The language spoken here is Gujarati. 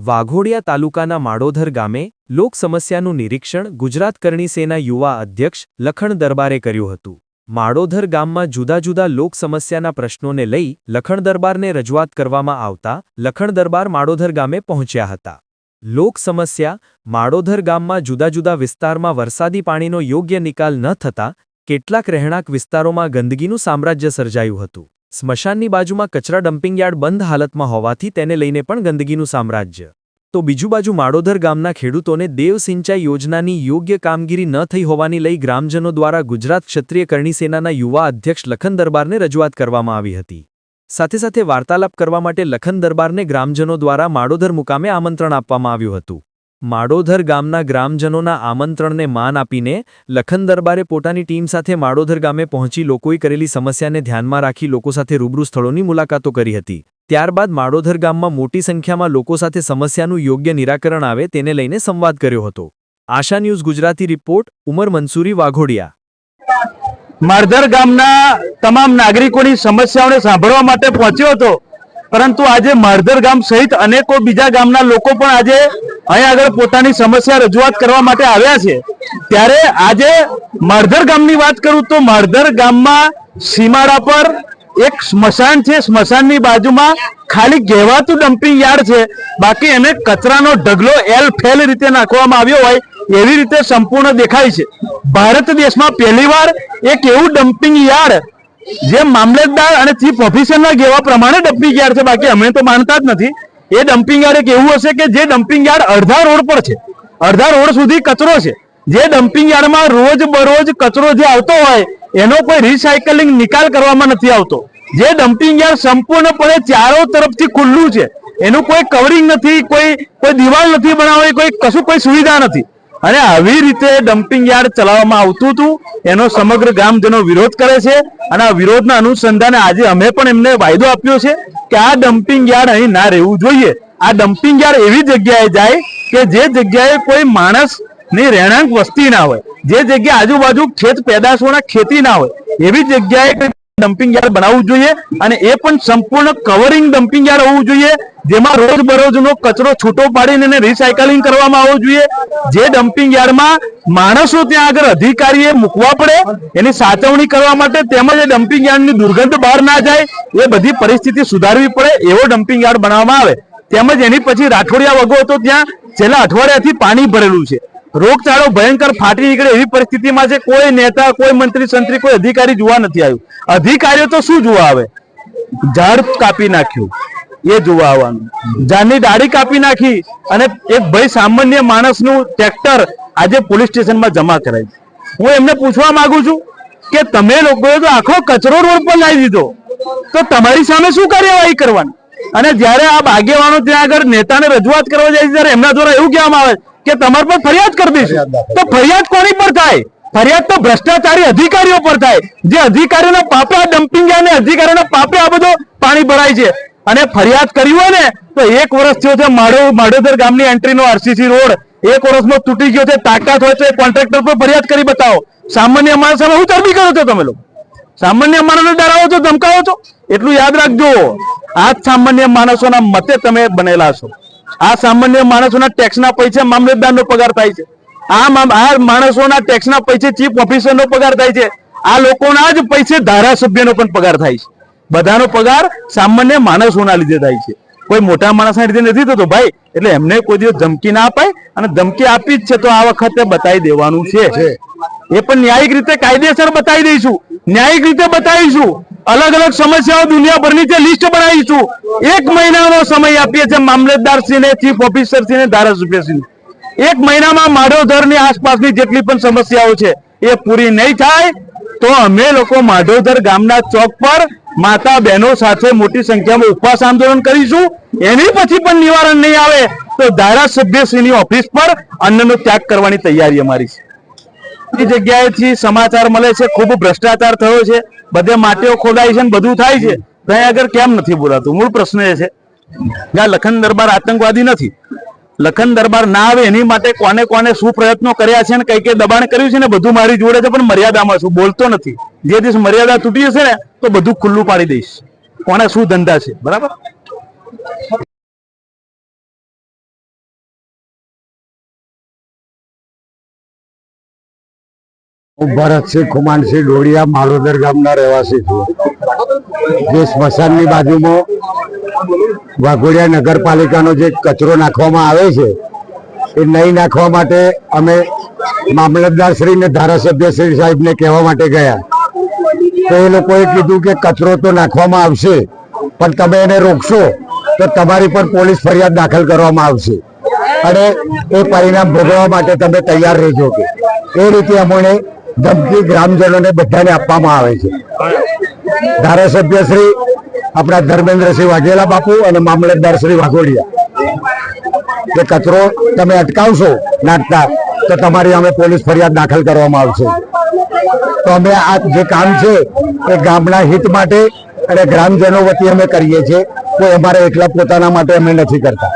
વાઘોડિયા તાલુકાના માડોધર ગામે લોક સમસ્યાનું નિરીક્ષણ ગુજરાત કરણી સેના યુવા અધ્યક્ષ લખણ દરબારે કર્યું હતું। માડોધર ગામમાં જુદા જુદા લોક સમસ્યાના પ્રશ્નોને લઈ લખણ દરબારને રજૂઆત કરવામાં આવતા લખણ દરબાર માડોધર ગામે પહોંચ્યા હતા। લોક સમસ્યા માડોધર ગામમાં જુદા જુદા વિસ્તારમાં વરસાદી પાણીનો યોગ્ય નિકાલ ન થતા કેટલાક રહેણાંક વિસ્તારોમાં ગંદકીનું સામ્રાજ્ય સર્જાયું હતું। સ્મશાનની બાજુમાં કચરા ડમ્પિંગ યાર્ડ બંધ હાલતમાં હોવાથી તેને લઈને પણ ગંદકીનું સામ્રાજ્ય। તો બીજુ બાજુ માડોધર ગામના ખેડૂતોને દેવ સિંચાઈ યોજનાની યોગ્ય કામગીરી ન થઈ હોવાની લઈ ગ્રામજનો દ્વારા ગુજરાત ક્ષત્રિય કરણી સેનાના યુવા અધ્યક્ષ લખન દરબારને રજૂઆત કરવામાં આવી હતી। સાથે સાથે વાર્તાલાપ કરવા માટે લખન દરબારને ગ્રામજનો દ્વારા માડોધર મુકામે આમંત્રણ આપવામાં આવ્યું હતું। માડોધર ગામના ગ્રામજનોના આમંત્રણને માન આપીને લખન દરબારે પોતાની ટીમ સાથે માડોધર ગામે પહોંચી લોકોએ કરેલી સમસ્યાને ધ્યાનમાં રાખી લોકો સાથે રૂબરૂ સ્થળોની મુલાકાતો કરી હતી। ત્યારબાદ માડોધર ગામમાં મોટી સંખ્યામાં લોકો સાથે સમસ્યાનું યોગ્ય નિરાકરણ આવે તેને લઈને સંવાદ કર્યો હતો। આશા ન્યૂઝ ગુજરાતી રિપોર્ટ ઉમર મંસૂરી વાઘોડિયા। માડોધર ગામના તમામ નાગરિકોની સમસ્યાઓને સાંભળવા માટે પહોંચ્યો હતો, પરંતુ આજે માડોધર ગામ સહિત અનેકો બીજા ગામના લોકો પણ આજે અહીં આગળ પોતાની સમસ્યા રજૂઆત કરવા માટે આવ્યા છે। ત્યારે આજે માડોધર ગામની વાત કરું તો માડોધર ગામમાં સીમાડા પર એક સ્મશાન છે। સ્મશાનની બાજુમાં ખાલી કહેવાતું ડમ્પિંગ યાર્ડ છે, બાકી એને કચરાનો ઢગલો એલ-ફેલ રીતે નાખવામાં આવ્યો હોય એવી રીતે સંપૂર્ણ દેખાય છે। ભારત દેશમાં પહેલીવાર એક એવું ડમ્પિંગ યાર્ડ જે મામલતદાર અને ચીફ ઓફિસરના કહેવા પ્રમાણે ડમ્પિંગ યાર્ડ છે, બાકી અમે તો માનતા જ નથી। એ ડમ્પિંગ યાર્ડ એક એવું હશે કે જે ડમ્પિંગ યાર્ડ અડધા રોડ પર છે, અડધા રોડ સુધી કચરો છે। જે ડમ્પિંગ યાર્ડમાં રોજ બરોજ કચરો જે આવતો હોય એનો કોઈ રિસાયકલિંગ નિકાલ કરવામાં નથી આવતો। જે ડમ્પિંગ યાર્ડ સંપૂર્ણપણે ચારો તરફથી ખુલ્લું છે, એનું કોઈ કવરિંગ નથી, કોઈ દિવાલ નથી બનાવી, કોઈ સુવિધા નથી, અને આવી રીતે ડમ્પિંગ યાર્ડ ચલાવવામાં આવતું હતું। એનો સમગ્ર ગામજનો વિરોધ કરે છે, અને આ વિરોધના અનુસંધાને આજે અમે પણ એમને વાયદો આપ્યો છે કે આ ડમ્પિંગ યાર્ડ અહીં ના રહેવું જોઈએ। આ ડમ્પિંગ યાર્ડ એવી જગ્યાએ જાય કે જે જગ્યાએ કોઈ માણસની રહેણાંક વસ્તી ના હોય, જે જગ્યાએ આજુબાજુ ખેત પેદાશોના ખેતી ના હોય એવી જગ્યાએ ડમ્પિંગ યાર્ડ બનાવવું જોઈએ, અને એ પણ સંપૂર્ણ કવરિંગ ડમ્પિંગ યાર્ડ હોવું જોઈએ, જેમાં રોજ બરોજનો કચરો છૂટો પાડીને એને રિસાયકલિંગ કરવામાં આવવું જોઈએ। જે ડમ્પિંગ યાર્ડમાં માણસો ત્યાં આગળ અધિકારીએ મૂકવા પડે એની સાચવણી કરવા માટે, તેમજ એ ડમ્પિંગ યાર્ડની દુર્ગંધ બહાર ના જાય એ બધી પરિસ્થિતિ સુધારવી પડે એવો ડમ્પિંગ યાર્ડ બનાવવામાં આવે। તેમજ એની પછી રાઠોડિયા વગો તો ત્યાં છેલ્લા અઠવાડિયાથી પાણી ભરેલું છે, રોગચાળો ભયંકર ફાટી નીકળે એવી પરિસ્થિતિમાં છે। કોઈ નેતા, કોઈ મંત્રી સંત્રી, કોઈ અધિકારી જોવા નથી આવ્યું। અધિકારીઓ તો શું જોવા આવે? ઝાડ કાપી નાખ્યું એ જોવા આવવાનું, ઝાડની ડાળી કાપી નાખી અને એક ભાઈ સામાન્ય માણસનું ટ્રેક્ટર આજે પોલીસ સ્ટેશનમાં જમા કરાય। હું એમને પૂછવા માંગુ છું કે તમે લોકોએ તો આખો કચરો રોડ પર લાવી દીધો, તો તમારી સામે શું કાર્યવાહી કરવાની? અને જ્યારે આ આગેવાનો ત્યાં આગળ નેતાને રજૂઆત કરવા જાય ત્યારે એમના દ્વારા એવું કહેવામાં આવે કે તમારા પર ફરિયાદ કરી દઈશું। તો ફરિયાદ કોની પર થાય? ફરિયાદ તો ભ્રષ્ટાચારી અધિકારીઓ પર થાય, જે અધિકારીઓના પાપે આ ડમ્પિંગ યાર્ડ, અધિકારીઓના પાપે આ બધો પાણી ભરાય છે। અને ફરિયાદ કરી હોય ને તો 1 વર્ષ થયો છે માડોધર ગામની એન્ટ્રીનો આરસીસી રોડ 1 વર્ષમાં તૂટી ગયો છે। તાકાત હોય તો એ કોન્ટ્રાક્ટર પર ફરિયાદ કરી બતાવો। સામાન્ય માણસ સામે શું ચરબી કરો છો તમે લોકો? સામાન્ય માણસને ડરાવો છો, ધમકાવો છો? એટલું યાદ રાખજો, આ સામાન્ય માણસોના મતે તમે બનેલા છો। આ સામાન્ય માણસોના ટેક્સના પૈસે મામલતદારનો પગાર થાય છે, આ માણસોના ટેક્સના પૈસે ચીફ ઓફિસરનો પગાર થાય છે, આ લોકોના જ પૈસે ધારાસભ્યનો પણ પગાર થાય છે। બધાનો પગાર સામાન્ય માણસોના લીધે થાય છે, કોઈ મોટા માણસના લીધે નથી થતો ભાઈ। એટલે એમને કોઈ દિવસ ધમકી ના અપાય, અને ધમકી આપી જ છે તો આ વખતે બતાવી દેવાનું છે। એ પણ ન્યાયિક રીતે કાયદેસર બતાવી દઈશું, ન્યાયિક રીતે બતાવીશું। અલગ અલગ સમસ્યાઓ દુનિયાભરની છે, લિસ્ટ બનાવીશું। 1 મહિનાનો સમય આપીએ છીએ મામલતદારશ્રીને, ચીફ ઓફિસરશ્રીને, ધારાસભ્યશ્રીને। 1 મહિનામાં માડોધરની આસપાસની જેટલી પણ સમસ્યાઓ છે એ પૂરી નહીં થાય તો અમે લોકો માડોધર ગામના ચોક પર માતા બહેનો સાથે મોટી સંખ્યામાં ઉપવાસ આંદોલન કરીશું। એની પછી પણ નિવારણ નહીં આવે તો ધારાસભ્યશ્રીની ઓફિસ પર અન્નનો ત્યાગ કરવાની તૈયારી અમારી છે। એ જગ્યાએથી સમાચાર મળે છે ખૂબ ભ્રષ્ટાચાર થયો છે, બધે માટીઓ ખોદાય છે, બધું થાય છે, ત્યાં આગળ કેમ નથી બોલાતું? મૂળ પ્રશ્ન એ છે કે લખન દરબાર આતંકવાદી નથી। લખન દરબાર ના આવે એની માટે કોને કોને શું પ્રયત્નો કર્યા છે અને કઈ કઈ દબાણ કર્યું છે ને બધું મારી જોડે છે, પણ મર્યાદામાં છું, બોલતો નથી। જે દિવસ મર્યાદા તૂટી જશે ને તો બધું ખુલ્લું પાડી દઈશ, કોને શું ધંધા છે, બરાબર? હું ભરતસિંહ ખુમાનસિંહ ડોડિયા માળોદર ગામના રહેવાસી છું. જે સ્મશાનની બાજુમાં વાઘોડિયા નગરપાલિકાનો જે કચરો નાખવામાં આવે છે એ નહીં નાખવા માટે અમે મામલતદાર શ્રી ને ધારાસભ્ય શ્રી સાહેબને કહેવા માટે ગયા, તો એ લોકોએ કીધું કે કચરો તો નાખવામાં આવશે પણ તમે એને રોકશો તો તમારી પર પોલીસ ફરિયાદ દાખલ કરવામાં આવશે અને એ પરિણામ ભોગવવા માટે તમે તૈયાર રહેજો. કે એ રીતે અમને ધમકી ગ્રામજનોને બધાને આપવામાં આવે છે. ધારાસભ્ય શ્રી આપણા ધર્મેન્દ્રસિંહ વાઘેલા બાપુ અને મામલતદાર શ્રી વાઘોડિયા કે કચરો તમે અટકાવશો નાખતા તો તમારી અમે પોલીસ ફરિયાદ દાખલ કરવામાં આવશે. તો અમે આ જે કામ છે એ ગામના હિત માટે અને ગ્રામજનો વતી અમે કરીએ છીએ, કોઈ અમારે એકલા પોતાના માટે અમે નથી કરતા.